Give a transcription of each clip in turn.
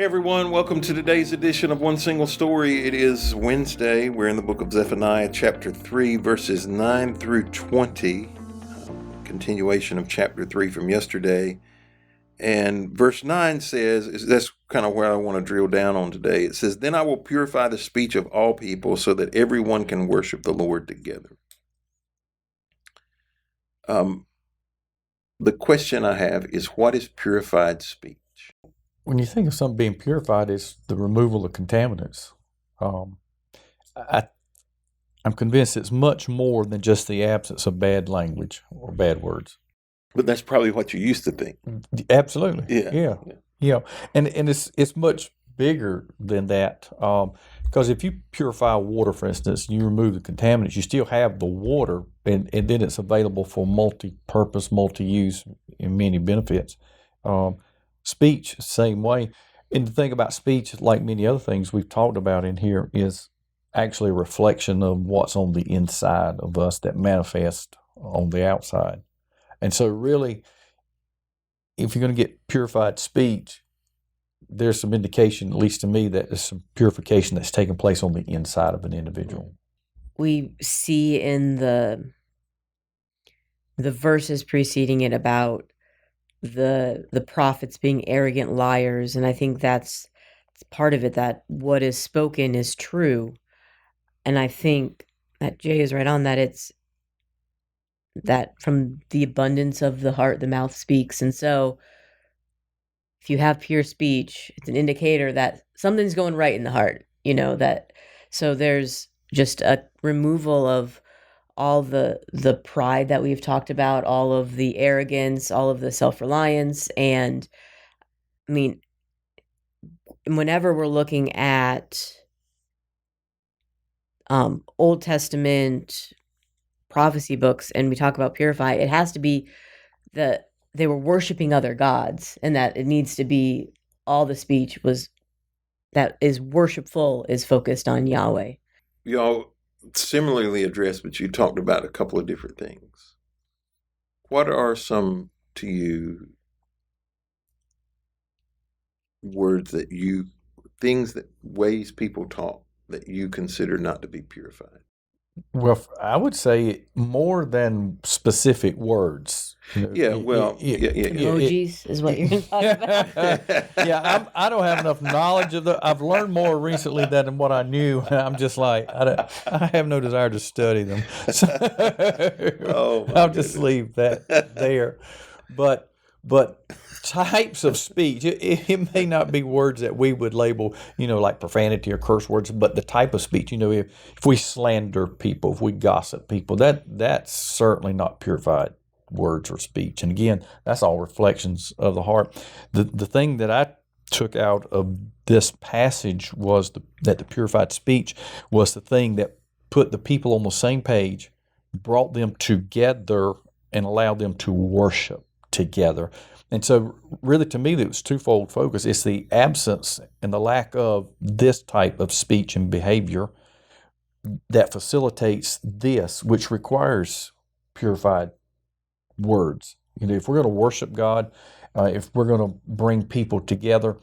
Hey everyone, welcome to today's edition of One Single Story. It is Wednesday. We're in the book of Zephaniah, chapter 3, verses 9 through 20. Continuation of chapter 3 from yesterday. And verse 9 says, that's kind of where I want to drill down on today. It says, "Then I will purify the speech of all people so that everyone can worship the Lord together." The question I have is, what is purified speech? When you think of something being purified, it's the removal of contaminants. I'm convinced it's much more than just the absence of bad language or bad words. But that's probably what you used to think. Absolutely. Yeah. And it's much bigger than that. Because if you purify water, for instance, you remove the contaminants, you still have the water, and then it's available for multi-purpose, multi-use, and many benefits. Speech, same way. And the thing about speech, like many other things we've talked about in here, is actually a reflection of what's on the inside of us that manifests on the outside. And so really, if you're going to get purified speech, there's some indication, at least to me, that there's some purification that's taking place on the inside of an individual. We see in the verses preceding it about the prophets being arrogant liars, and I think that's part of it, that what is spoken is true. And I think that Jay is right on that. It's that from the abundance of the heart the mouth speaks. And so if you have pure speech, it's an indicator that something's going right in the heart, that. So there's just a removal of all the pride that we've talked about, all of the arrogance, all of the self-reliance. And I mean, whenever we're looking at Old Testament prophecy books and we talk about purify, it has to be that they were worshiping other gods, and that it needs to be all the speech that is worshipful is focused on Yahweh. Y'all similarly addressed, but you talked about a couple of different things. What are some, to you, ways people talk that you consider not to be purified? Well, I would say more than specific words. Emojis is what you're talking about. I don't have enough knowledge of I've learned more recently than what I knew. I'm just like, I have no desire to study them. So I'll just leave that there. But types of speech, it may not be words that we would label, like profanity or curse words, but the type of speech, if we slander people, if we gossip people, that's certainly not purified words or speech. And again, that's all reflections of the heart. The thing that I took out of this passage was that the purified speech was the thing that put the people on the same page, brought them together, and allowed them to worship together. And so really, to me, it was twofold focus. It's the absence and the lack of this type of speech and behavior that facilitates this, which requires purified words. If we're going to worship God, if we're going to bring people together,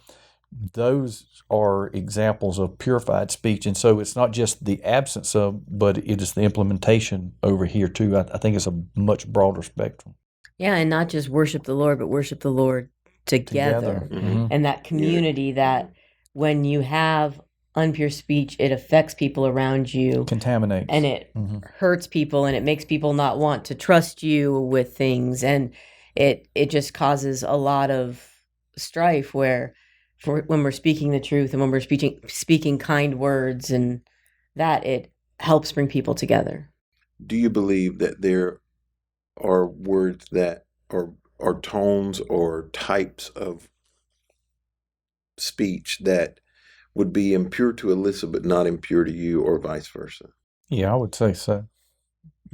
those are examples of purified speech. And so it's not just the absence of, but it is the implementation over here too. I think it's a much broader spectrum. Yeah, and not just worship the Lord, but worship the Lord together. Mm-hmm. And that community that when you have unpure speech, it affects people around you. Contaminates. And it hurts people, and it makes people not want to trust you with things. And it just causes a lot of strife when we're speaking the truth and when we're speaking kind words, and that it helps bring people together. Do you believe that there are words that are tones or types of speech that would be impure to Alyssa but not impure to you, or vice versa? Yeah, I would say so.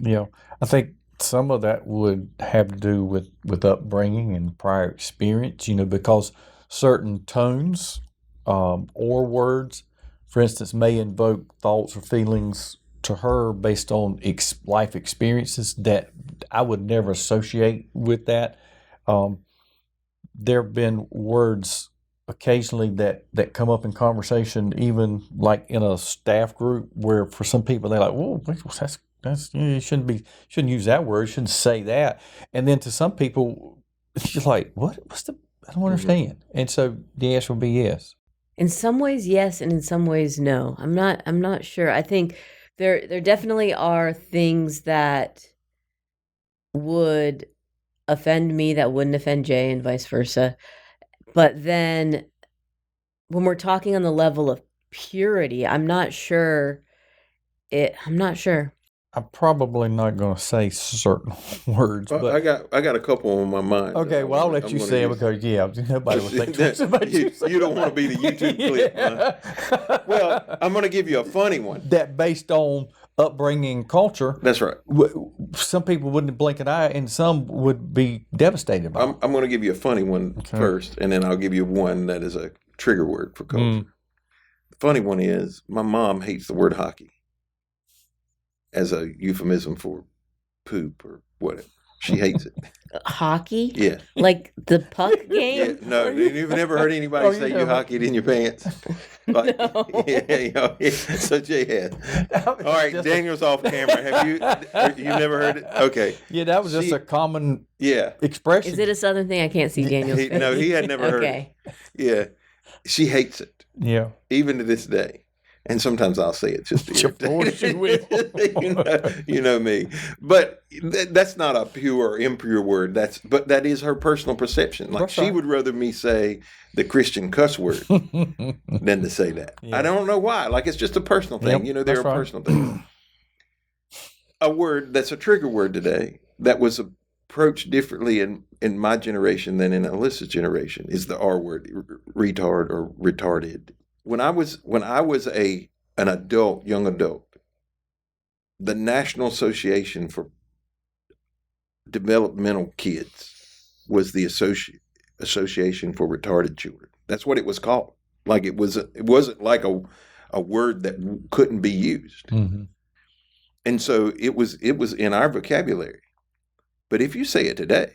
I think some of that would have to do with upbringing and prior experience, because certain tones or words, for instance, may invoke thoughts or feelings to her based on life experiences that I would never associate with that. There have been words occasionally that come up in conversation, even like in a staff group, where for some people they're like, "Whoa, you shouldn't use that word, shouldn't say that," and then to some people, it's just like, What's the? I don't understand." And so the answer would be yes. In some ways, yes, and in some ways, no. I'm not sure. I think there definitely are things that would offend me that wouldn't offend Jay, and vice versa. But then when we're talking on the level of purity, I'm not sure. I'm not sure. I'm probably not going to say certain words, Well, but I got a couple on my mind. okay. Well, I'll let you say it because nobody will think twice about you. You don't want to be the YouTube clip. Huh? Well, I'm going to give you a funny one. That based on upbringing and culture. That's right. Some people wouldn't blink an eye, and some would be devastated by it. I'm going to give you a funny one first, and then I'll give you one that is a trigger word for culture. The funny one is my mom hates the word hockey as a euphemism for poop or whatever. She hates it. Hockey? Yeah. Like the puck game? Yeah, no, you've never heard anybody say you hockeyed in your pants? Like, No. Yeah. So Jay has. All right, Daniel's off camera. Have you never heard it? Okay. Yeah, that was just a common expression. Is it a Southern thing? I can't see Daniel's face. No, he had never heard it. Yeah. She hates it. Yeah. Even to this day. And sometimes I'll say it just to irritate. You will. you know me. But that's not a pure or impure word. But that is her personal perception. Like she would rather me say the Christian cuss word than to say that. Yeah. I don't know why. Like it's just a personal thing. Yep, they're a personal thing. A word that's a trigger word today that was approached differently in my generation than in Alyssa's generation is the R word, retard or retarded. When I was an adult, young adult, the National Association for Developmental Kids was the Association for Retarded Children. That's what it was called. Like it wasn't like a word that couldn't be used. Mm-hmm. And so it was in our vocabulary. But if you say it today,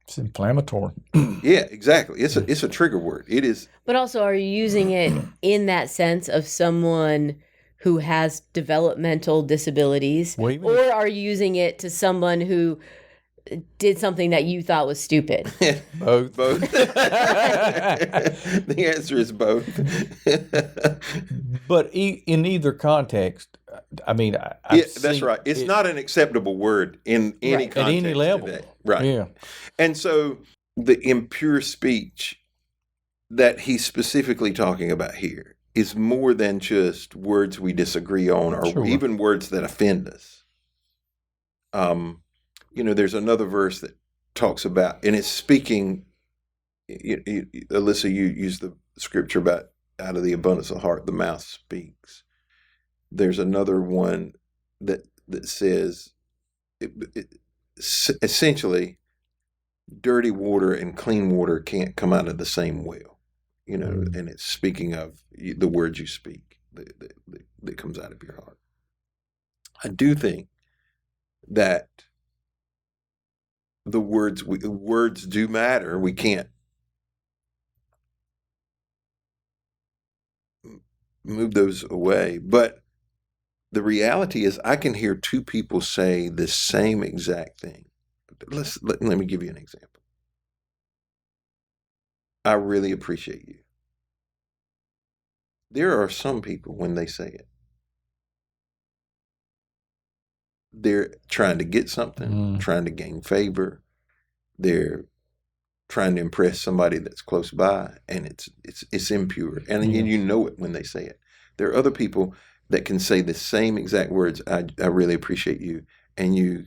it's inflammatory. Yeah, exactly. It's a trigger word. It is. But also, are you using it in that sense of someone who has developmental disabilities, or are you using it to someone who did something that you thought was stupid? Both. The answer is both. But in either context, I mean, that's right. It's not an acceptable word in any context at any level. Today. Right. Yeah. And so the impure speech that he's specifically talking about here is more than just words we disagree on or even words that offend us. There's another verse that talks about, and it's speaking, Alyssa, you use the scripture about out of the abundance of the heart, the mouth speaks. There's another one that says, essentially, dirty water and clean water can't come out of the same well, and it's speaking of the words you speak that comes out of your heart. I do think that the words do matter. We can't move those away, but the reality is I can hear two people say the same exact thing. Let me give you an example. I really appreciate you. There are some people, when they say it, they're trying to get something, trying to gain favor. They're trying to impress somebody that's close by, and it's impure. And you know it when they say it. There are other people that can say the same exact words, I really appreciate you, and you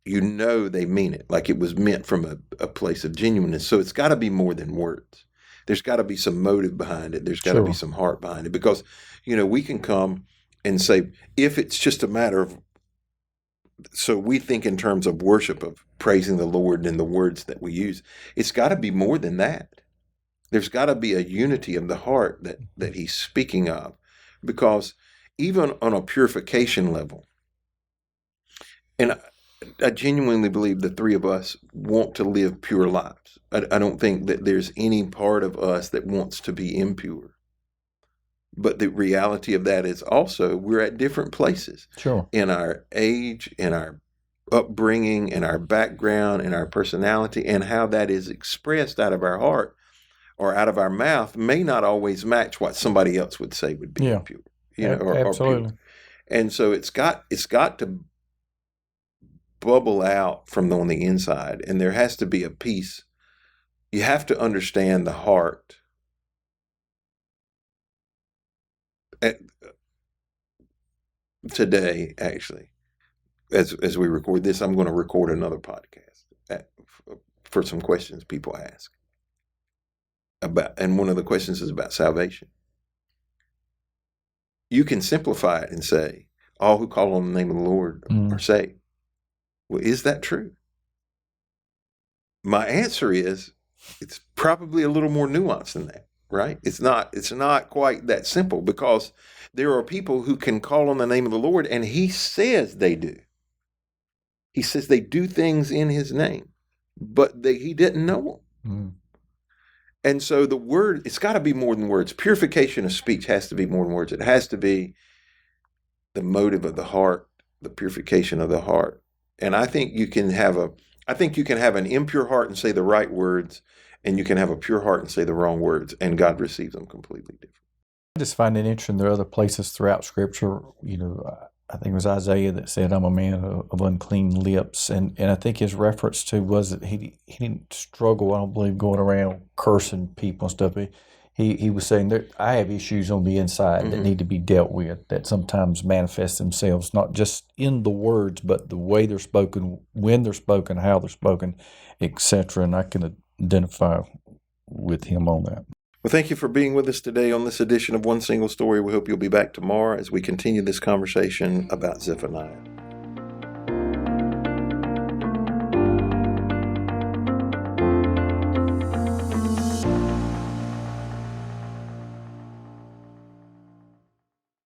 know they mean it, like it was meant from a place of genuineness. So it's got to be more than words. There's got to be some motive behind it. There's got to be some heart behind it. Because, we can come and say, if it's just a matter of, so we think in terms of worship, of praising the Lord and the words that we use, it's got to be more than that. There's got to be a unity of the heart that he's speaking of. Because even on a purification level, and I genuinely believe the three of us want to live pure lives. I don't think that there's any part of us that wants to be impure. But the reality of that is also we're at different places. Sure. In our age, in our upbringing, in our background, in our personality, and how that is expressed out of our heart or out of our mouth may not always match what somebody else would say would be impure. Or absolutely. pure. And so it's got to bubble out from on the inside, and there has to be a peace. You have to understand the heart. Today, actually, as we record this, I'm going to record another podcast for some questions people ask about, and one of the questions is about salvation. You can simplify it and say, all who call on the name of the Lord are saved. Well, is that true? My answer is, it's probably a little more nuanced than that, right? It's not quite that simple, because there are people who can call on the name of the Lord, and he says they do. He says they do things in his name, but he didn't know them. And so the word, it's got to be more than words. Purification of speech has to be more than words. It has to be the motive of the heart, the purification of the heart. And I think you can have an impure heart and say the right words, and you can have a pure heart and say the wrong words, and God receives them completely different. I just find it interesting. There are other places throughout Scripture, I think it was Isaiah that said, I'm a man of unclean lips. And I think his reference to was that he didn't struggle, I don't believe, going around cursing people and stuff. He was saying that I have issues on the inside that need to be dealt with, that sometimes manifest themselves, not just in the words, but the way they're spoken, when they're spoken, how they're spoken, etc. And I can identify with him on that. Well, thank you for being with us today on this edition of One Single Story. We hope you'll be back tomorrow as we continue this conversation about Zephaniah.